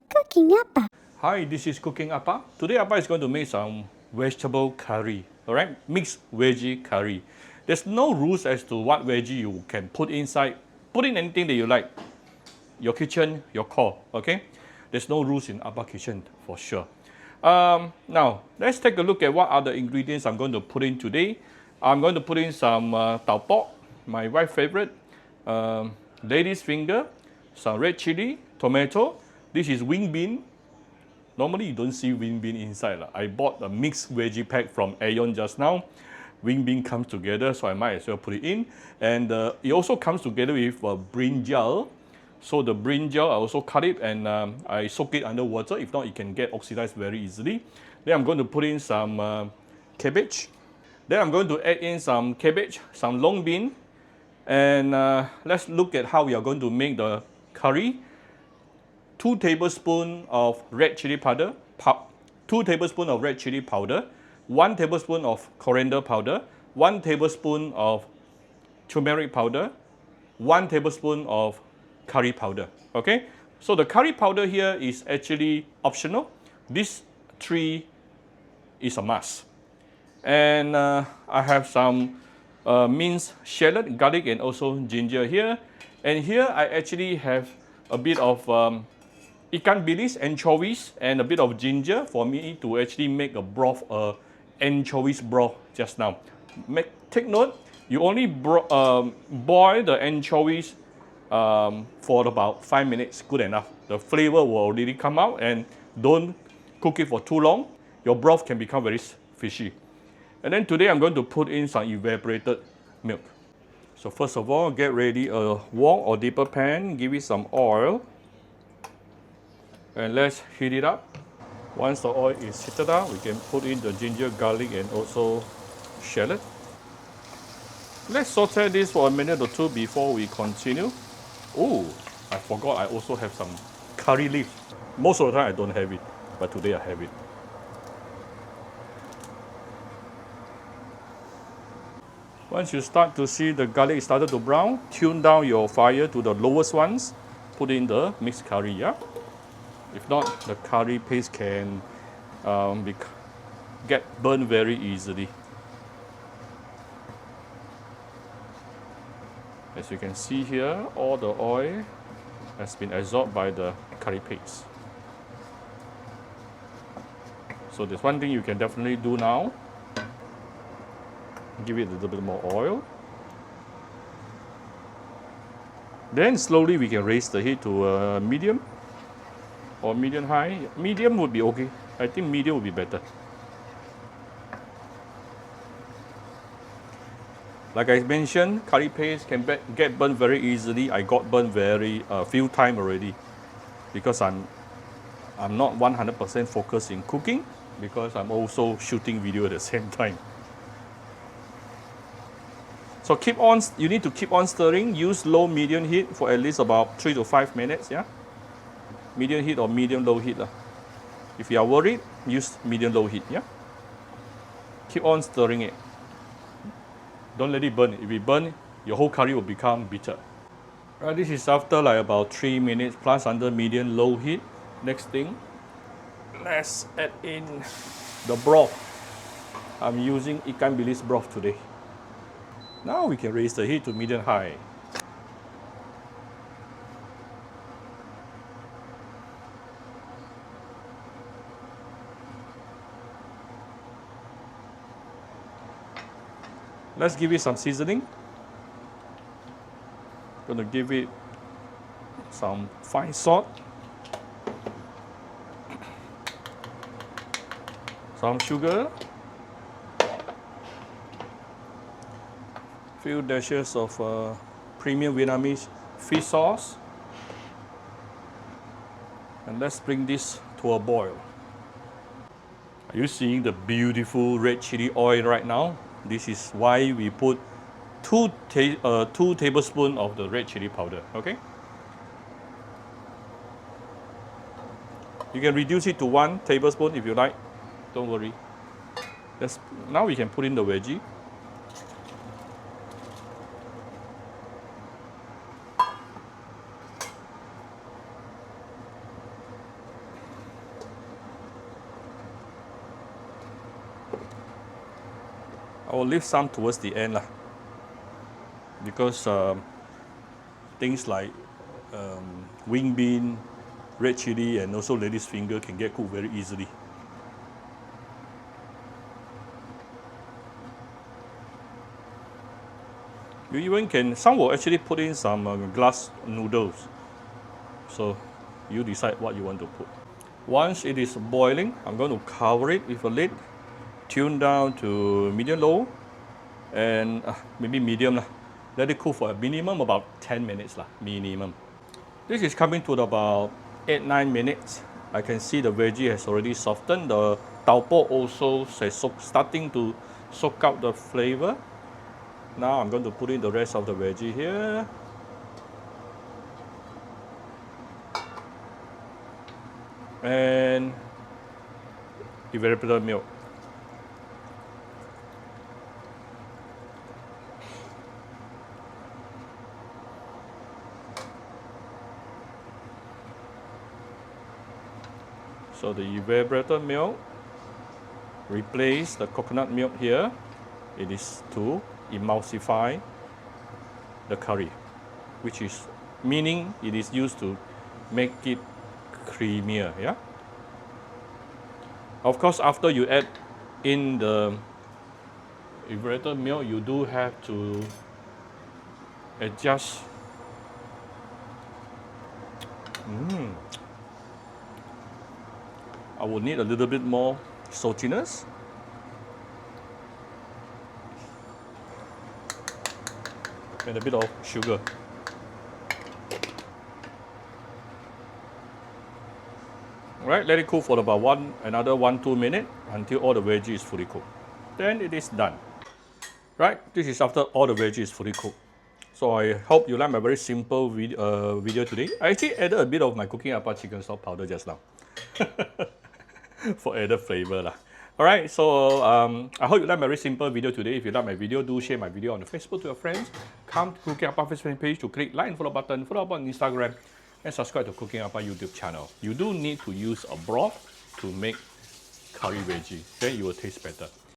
Cooking Appa. Hi, this is Cooking Appa. Today Appa is going to make some vegetable curry, alright? Mixed veggie curry. There's no rules as to what veggie you can put inside. Put in anything that you like. Your kitchen, your call, okay? There's no rules in Appa kitchen for sure. Now, let's take a look at what are the ingredients I'm going to put in today. I'm going to put in some tau pok, my wife's favorite, lady's finger, some red chili, tomato. This is wing bean. Normally you don't see wing bean inside. I bought a mixed veggie pack from Aeon just now. Wing bean comes together, so I might as well put it in. And it also comes together with brinjal. So the brinjal, I also cut it and I soak it under water. If not, it can get oxidized very easily. Then I'm going to put in some cabbage. Then I'm going to add in some cabbage, some long bean. And let's look at how we are going to make the curry. 2 tablespoons of red chili powder, 2 tablespoons of red chili powder, 1 tablespoon of coriander powder, 1 tablespoon of turmeric powder, 1 tablespoon of curry powder. Okay, so the curry powder here is actually optional. This 3 is a must. And I have some minced shallot, garlic, and also ginger here. And here I actually have a bit of ikan bilis, anchovies, and a bit of ginger for me to actually make a broth, anchovies broth just now. Take note, you only boil the anchovies for about 5 minutes, good enough. The flavor will already come out, and don't cook it for too long. Your broth can become very fishy. And then today I'm going to put in some evaporated milk. So first of all, get ready a wok or deeper pan, give it some oil. And let's heat it up. Once the oil is heated up, we can put in the ginger, garlic, and also shallot. Let's saute this for a minute or two before we continue. Oh, I forgot I also have some curry leaves. Most of the time I don't have it, but today I have it. Once you start to see the garlic started to brown, tune down your fire to the lowest ones. Put in the mixed curry, yeah? If not, the curry paste can get burned very easily. As you can see here, all the oil has been absorbed by the curry paste. So there's one thing you can definitely do now. Give it a little bit more oil. Then slowly we can raise the heat to medium or medium high. Medium would be okay. I think medium would be better. Like I mentioned, curry paste can get burned very easily. I got burned very few times already because I'm not 100% focused in cooking because I'm also shooting video at the same time. So keep on. You need to keep on stirring. Use low medium heat for at least about 3 to 5 minutes. Yeah, medium heat or medium low heat. If you are worried, use medium low heat. Yeah. Keep on stirring it. Don't let it burn. If it burn, your whole curry will become bitter. Right, this is after like about 3 minutes plus under medium low heat. Next thing, let's add in the broth. I'm using ikan bilis broth today. Now we can raise the heat to medium high. Let's give it some seasoning. Gonna give it some fine salt, some sugar, few dashes of premium Vietnamese fish sauce, and let's bring this to a boil. Are you seeing the beautiful red chili oil right now? This is why we put 2 tablespoons of the red chili powder, okay? You can reduce it to 1 tablespoon if you like, don't worry. Now we can put in the veggie. will leave some towards the end lah, because things like wing bean, red chili, and also lady's finger can get cooked very easily. You even can, some will actually put in some glass noodles. So you decide what you want to put. Once it is boiling, I'm going to cover it with a lid, tune down to medium-low, and maybe medium lah. Let it cook for a minimum about 10 minutes lah, minimum. This is coming to about 8-9 minutes. I can see the veggie has already softened. The tau po also is starting to soak out the flavor. Now I'm going to put in the rest of the veggie here. And evaporated milk. So the evaporated milk replace the coconut milk here. It is to emulsify the curry, which is meaning it is used to make it creamier. Yeah. Of course, after you add in the evaporated milk, you do have to adjust. I will need a little bit more saltiness. And a bit of sugar. Alright, let it cook for about another 1-2 minutes until all the veggie is fully cooked. Then it is done. Right, this is after all the veggie is fully cooked. So I hope you like my very simple video today. I actually added a bit of my cooking apa chicken stock powder just now. For added flavor lah. Alright, so I hope you like my very simple video today. If you like my video, do share my video on the Facebook to your friends. Come to Cooking Apa Facebook page to click like and follow button, follow up on Instagram, and subscribe to Cooking Apa YouTube channel. You do need to use a broth to make curry veggie. Then it will taste better.